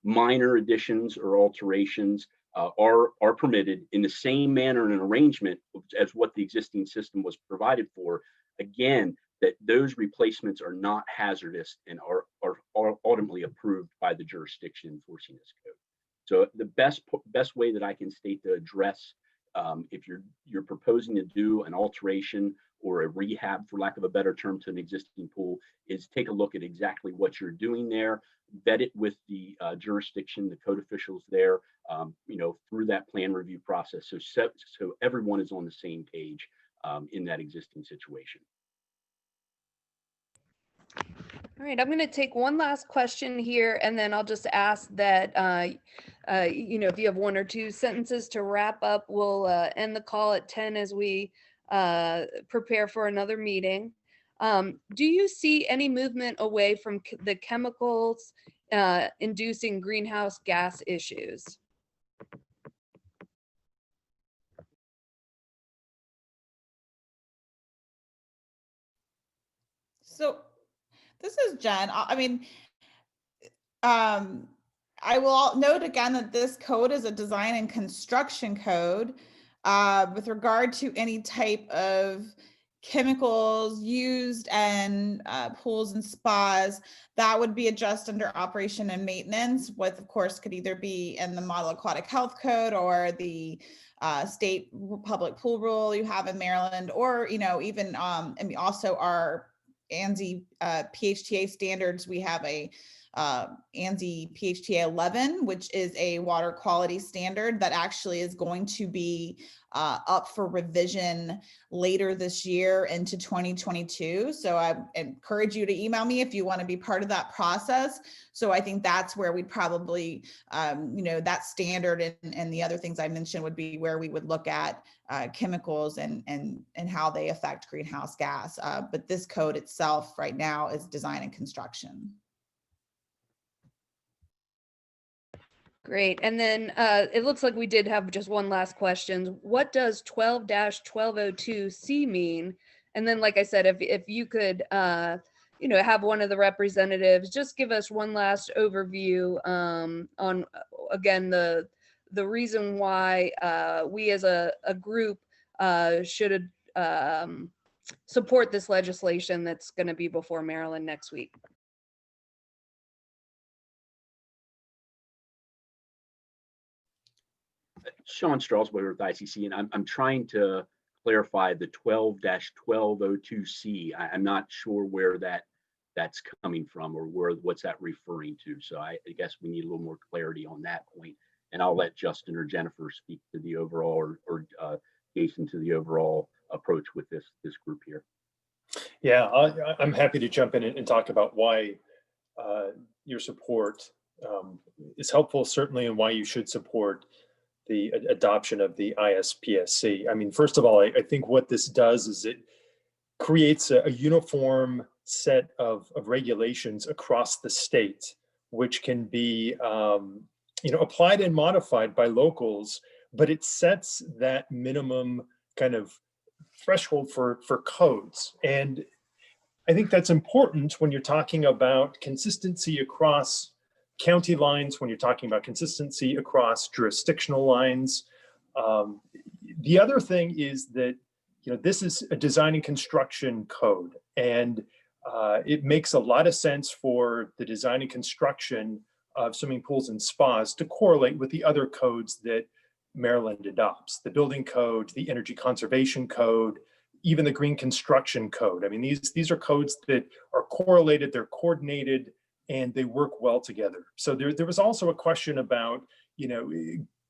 minor additions or alterations are permitted in the same manner and arrangement as what the existing system was provided for. Again, that those replacements are not hazardous and are ultimately approved by the jurisdiction enforcing this code. So the best way that I can state to address if you're proposing to do an alteration or a rehab, for lack of a better term, to an existing pool, is take a look at exactly what you're doing there, vet it with the jurisdiction, the code officials there, through that plan review process, so everyone is on the same page in that existing situation. All right, I'm going to take one last question here, and then I'll just ask that, if you have one or two sentences to wrap up, we'll end the call at 10 as we prepare for another meeting. Do you see any movement away from the chemicals inducing greenhouse gas issues? So this is Jen. I will note again that this code is a design and construction code. With regard to any type of chemicals used in pools and spas, that would be addressed under operation and maintenance, what of course could either be in the Model Aquatic Health Code or the state public pool rule you have in Maryland, or even and we also our ANSI PHTA standards. We have a ANSI PHTA 11, which is a water quality standard that actually is going to be up for revision later this year into 2022. So I encourage you to email me if you want to be part of that process. So I think that's where we'd probably, that standard and the other things I mentioned would be where we would look at chemicals and how they affect greenhouse gas. But this code itself right now is design and construction. Great. And then it looks like we did have just one last question. What does 12-1202C mean? And then, like I said, if you could, have one of the representatives just give us one last overview on, again, the reason why we as a group should support this legislation that's going to be before Maryland next week. Sean Strasbourg with ICC, and I'm trying to clarify the 12-1202C. I'm not sure where that's coming from or what's that referring to. So I guess we need a little more clarity on that point. And I'll let Justin or Jennifer speak to the overall, or Jason to the overall approach with this group here. Yeah, I'm happy to jump in and talk about why your support is helpful, certainly, and why you should support the adoption of the ISPSC. I mean, first of all, I think what this does is it creates a uniform set of regulations across the state, which can be applied and modified by locals, but it sets that minimum kind of threshold for codes. And I think that's important when you're talking about consistency across county lines, when you're talking about consistency across jurisdictional lines. The other thing is that, this is a design and construction code, and it makes a lot of sense for the design and construction of swimming pools and spas to correlate with the other codes that Maryland adopts: the building code, the energy conservation code, even the green construction code. I mean, these are codes that are correlated, they're coordinated, and they work well together. So there was also a question about,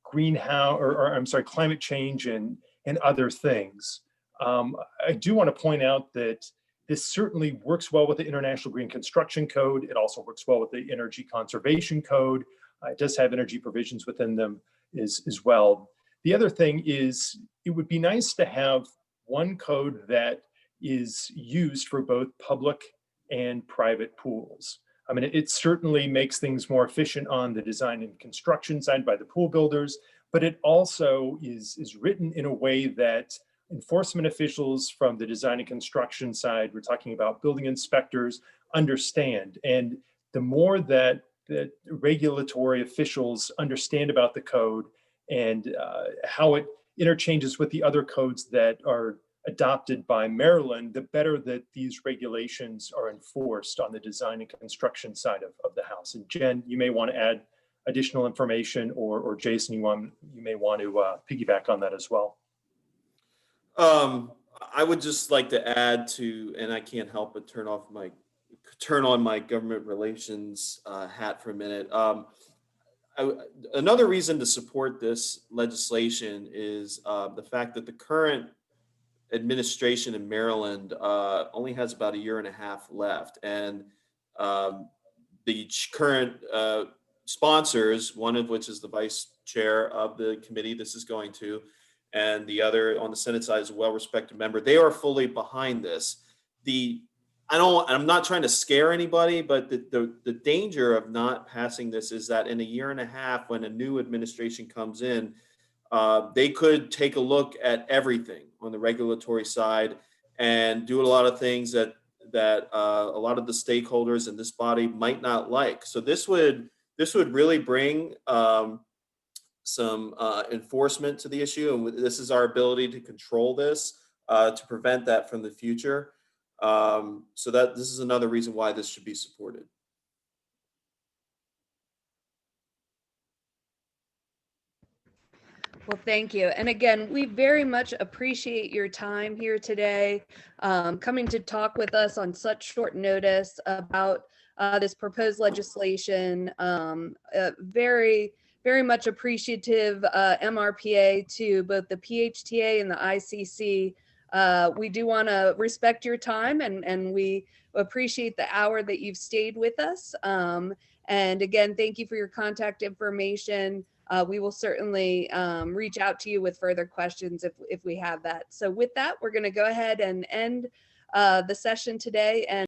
greenhouse, climate change and other things. I do want to point out that this certainly works well with the International Green Construction Code. It also works well with the Energy Conservation Code. It does have energy provisions within them as well. The other thing is it would be nice to have one code that is used for both public and private pools. I mean, it certainly makes things more efficient on the design and construction side by the pool builders, but it also is written in a way that enforcement officials from the design and construction side, we're talking about building inspectors, understand. And the more that regulatory officials understand about the code and how it interchanges with the other codes that are adopted by Maryland, the better that these regulations are enforced on the design and construction side of the house. And Jen, you may want to add additional information, or Jason, you may want to piggyback on that as well. I would just like to add to, and I can't help but turn on my government relations hat for a minute. Another reason to support this legislation is the fact that the current administration in Maryland only has about 1.5 years left, and the current sponsors, one of which is the vice chair of the committee this is going to, and the other on the Senate side is a well-respected member. They are fully behind this. I'm not trying to scare anybody, but the danger of not passing this is that in 1.5 years, when a new administration comes in, they could take a look at everything on the regulatory side and do a lot of things that a lot of the stakeholders in this body might not like. So this would really bring some enforcement to the issue, and this is our ability to control this to prevent that from the future. So that this is another reason why this should be supported. Well, thank you. And again, we very much appreciate your time here today, coming to talk with us on such short notice about this proposed legislation. Very, very much appreciative, MRPA, to both the PHTA and the ICC. We do want to respect your time, and we appreciate the hour that you've stayed with us. And again, thank you for your contact information. We will certainly reach out to you with further questions if we have that. So with that, we're going to go ahead and end the session today. And